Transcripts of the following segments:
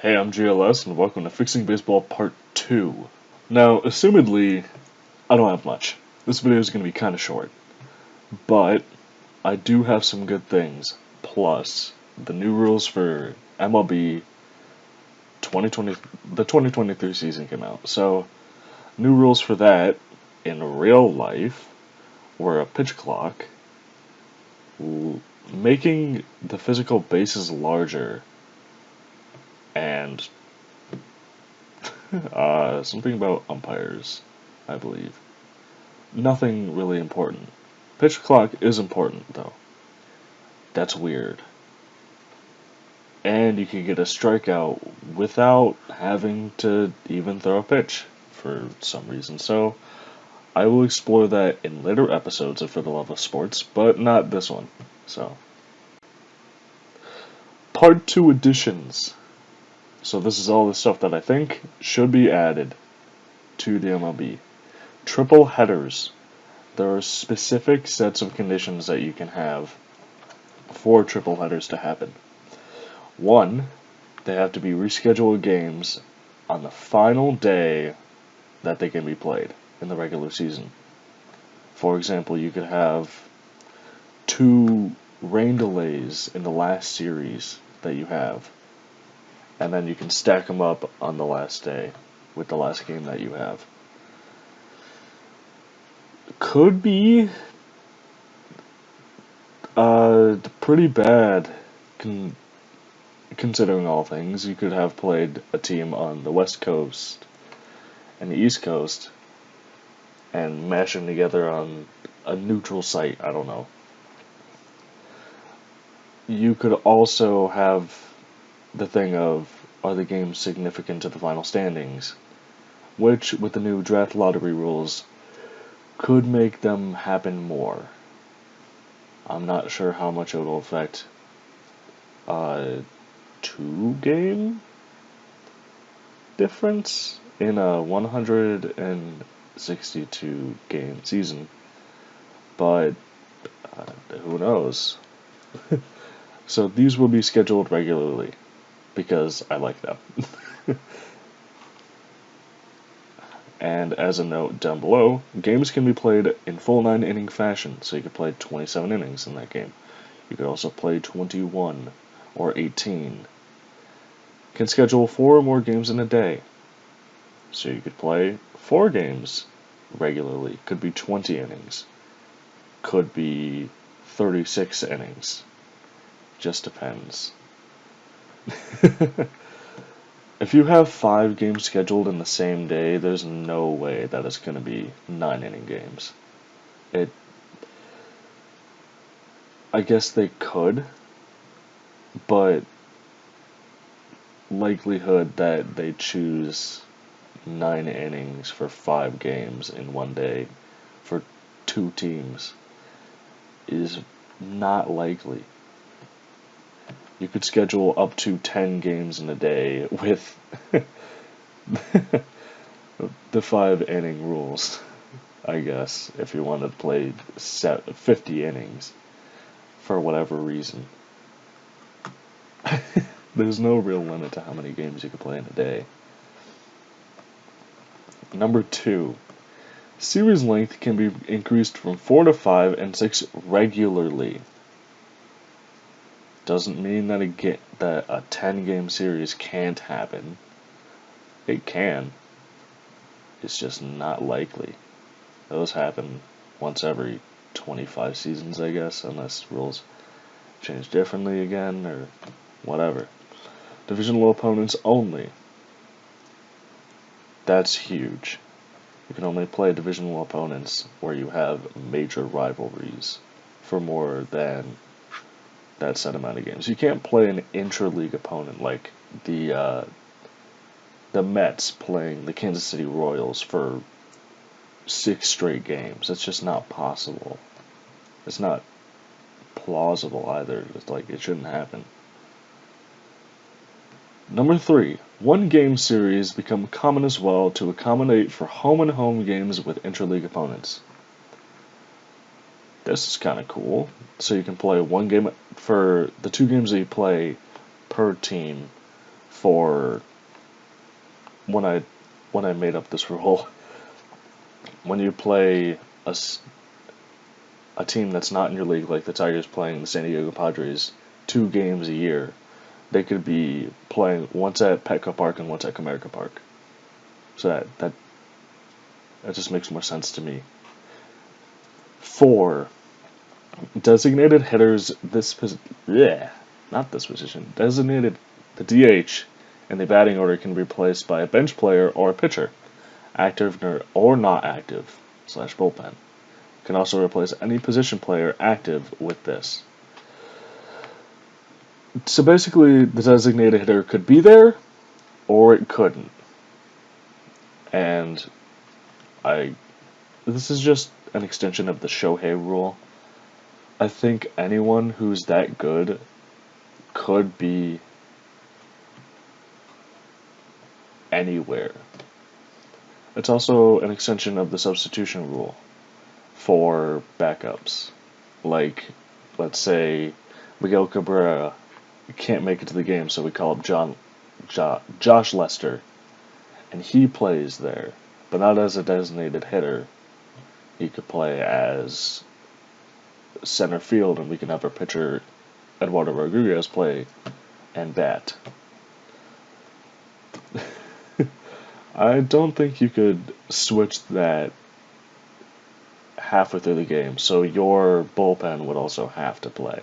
Hey, I'm GLS, and welcome to Fixing Baseball Part 2. Now, assumedly, I don't have much. This video is going to be kind of short. But, I do have some good things. Plus, the new rules for MLB 2020, the 2023 season came out. So, new rules for that in real life were a pitch clock, making the physical bases larger, and something about umpires, I believe. Nothing really important. Pitch clock is important, though. That's weird. And you can get a strikeout without having to even throw a pitch for some reason. So, I will explore that in later episodes of For the Love of Sports, but not this one. So, Part 2 additions. So this is all the stuff that I think should be added to the MLB. Triple headers. There are specific sets of conditions that you can have for triple headers to happen. One, they have to be rescheduled games on the final day that they can be played in the regular season. For example, you could have 2 rain delays in the last series that you have, and then you can stack them up on the last day with the last game that you have. Could be pretty bad considering all things. You could have played a team on the West Coast and the East Coast and mash them together on a neutral site. I don't know. You could also have the thing of, are the games significant to the final standings? Which, with the new draft lottery rules, could make them happen more. I'm not sure how much it will affect 2-game difference in a 162 game season, but who knows? So these will be scheduled regularly because I like them. And as a note down below, games can be played in full 9-inning fashion, so you could play 27 innings in that game. You could also play 21 or 18. Can schedule 4 or more games in a day, so you could play 4 games regularly. Could be 20 innings. Could be 36 innings. Just depends. If you have 5 games scheduled in the same day, there's no way that it's going to be 9-inning games. I guess they could, but likelihood that they choose 9 innings for 5 games in one day for 2 teams is not likely. You could schedule up to 10 games in a day with the 5-inning rules, I guess, if you wanted to play 50 innings for whatever reason. There's no real limit to how many games you can play in a day. Number 2, series length can be increased from 4 to 5 and 6 regularly. Doesn't mean that a 10-game series can't happen. It can. It's just not likely. Those happen once every 25 seasons, I guess, unless rules change differently again or whatever. Divisional opponents only. That's huge. You can only play divisional opponents where you have major rivalries for more than that set amount of games. You can't play an intra-league opponent like the Mets playing the Kansas City Royals for 6 straight games. It's just not possible. It's not plausible either. It's like, it shouldn't happen. Number 3, 1-game series become common as well to accommodate for home-and-home games with intra-league opponents. This is kind of cool. So you can play 1 game for the 2 games that you play per team for when I made up this rule. When you play a team that's not in your league, like the Tigers playing the San Diego Padres, 2 games a year, they could be playing once at Petco Park and once at Comerica Park. So that just makes more sense to me. 4. Designated hitters not this position. Designated the DH in the batting order can be replaced by a bench player or a pitcher, active or not active / bullpen. Can also replace any position player active with this. So basically, the designated hitter could be there, or it couldn't. And this is just an extension of the Shohei rule. I think anyone who's that good could be anywhere. It's also an extension of the substitution rule for backups. Like, let's say Miguel Cabrera can't make it to the game, so we call up Josh Lester, and he plays there, but not as a designated hitter. He could play as center field, and we can have our pitcher Eduardo Rodriguez play and bat. I don't think you could switch that halfway through the game, so your bullpen would also have to play.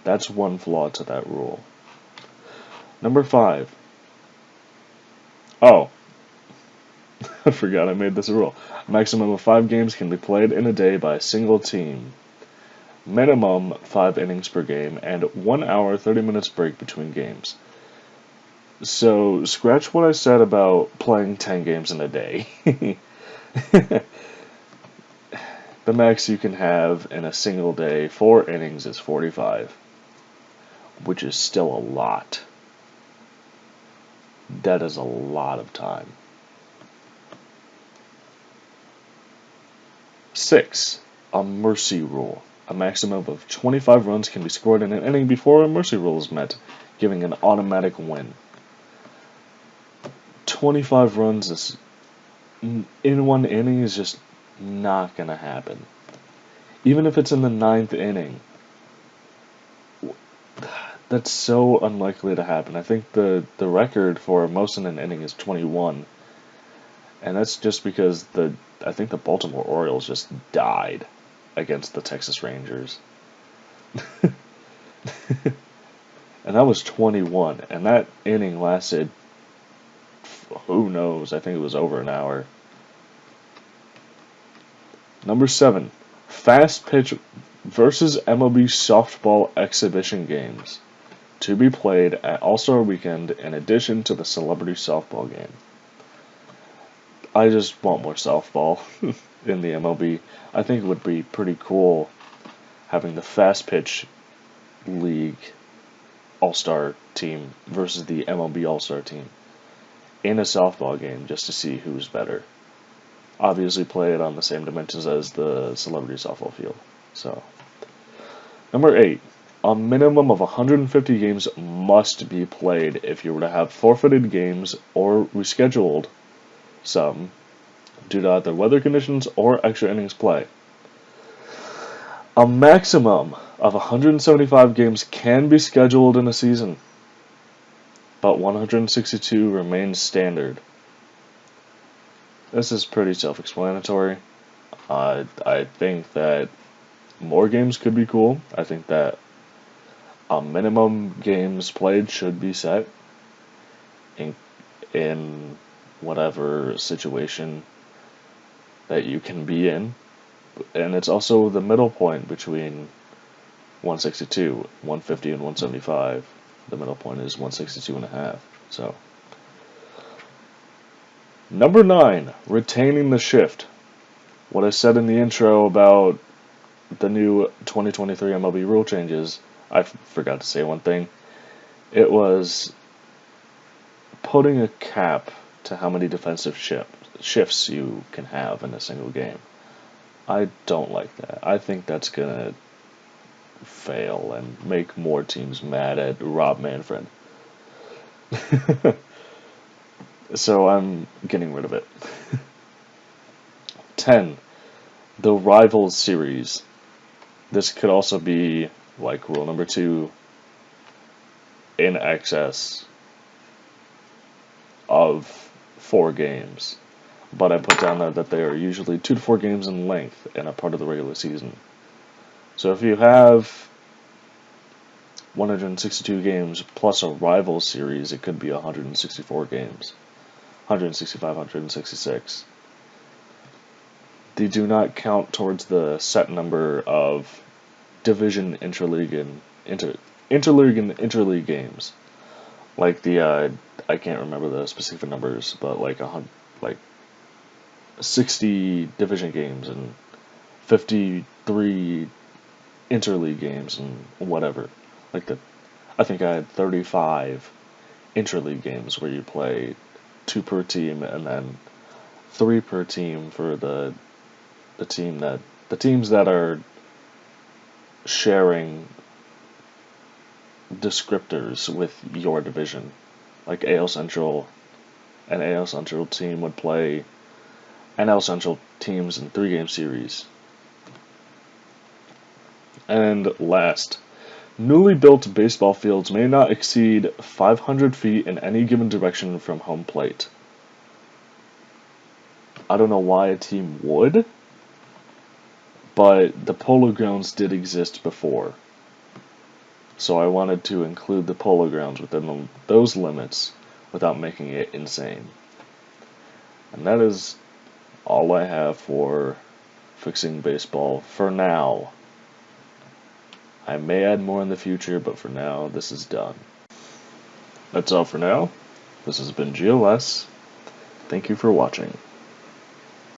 That's one flaw to that rule. Number 5. Oh, I forgot I made this a rule. A maximum of 5 games can be played in a day by a single team. Minimum 5 innings per game and 1 hour 30 minutes break between games. So, scratch what I said about playing 10 games in a day. The max you can have in a single day, 4 innings, is 45, which is still a lot. That is a lot of time. 6. A mercy rule. A maximum of 25 runs can be scored in an inning before a mercy rule is met, giving an automatic win. 25 runs is in one inning is just not going to happen. Even if it's in the 9th inning, that's so unlikely to happen. I think the record for most in an inning is 21, and that's just because I think the Baltimore Orioles just died against the Texas Rangers. And that was 21, and that inning lasted, who knows, I think it was over an hour. Number 7, fast pitch versus MLB softball exhibition games to be played at All-Star Weekend in addition to the celebrity softball game. I just want more softball in the MLB. I think it would be pretty cool having the fast pitch league All-Star team versus the MLB All-Star team in a softball game just to see who's better. Obviously play it on the same dimensions as the celebrity softball field. So, number 8. A minimum of 150 games must be played if you were to have forfeited games or rescheduled some due to either weather conditions or extra innings play. A maximum of 175 games can be scheduled in a season, but 162 remains standard. This is pretty self-explanatory. I think that more games could be cool. I think that a minimum games played should be set in whatever situation that you can be in. And it's also the middle point between 162, 150, and 175. The middle point is 162 and a half. So, number 9, retaining the shift. What I said in the intro about the new 2023 MLB rule changes, I forgot to say one thing. It was putting a cap to how many defensive shifts you can have in a single game. I don't like that. I think that's going to fail and make more teams mad at Rob Manfred. So I'm getting rid of it. 10. The Rivals series. This could also be like rule number 2, in excess of 4 games. But I put down that they are usually 2 to 4 games in length and a part of the regular season. So if you have 162 games plus a rival series, it could be 164 games. 165, 166. They do not count towards the set number of division interleague and interleague games. Like the I can't remember the specific numbers, but like 60 division games and 53 interleague games and whatever. I think I had 35 interleague games where you play 2 per team and then 3 per team for the teams that are sharing descriptors with your division. Like AL Central, an AL Central team would play NL Central teams in 3-game series. And last, newly built baseball fields may not exceed 500 feet in any given direction from home plate. I don't know why a team would, but the Polo Grounds did exist before. So I wanted to include the Polo Grounds within those limits without making it insane. And that is all I have for fixing baseball for now. I may add more in the future, but for now, this is done. That's all for now. This has been GLS. Thank you for watching.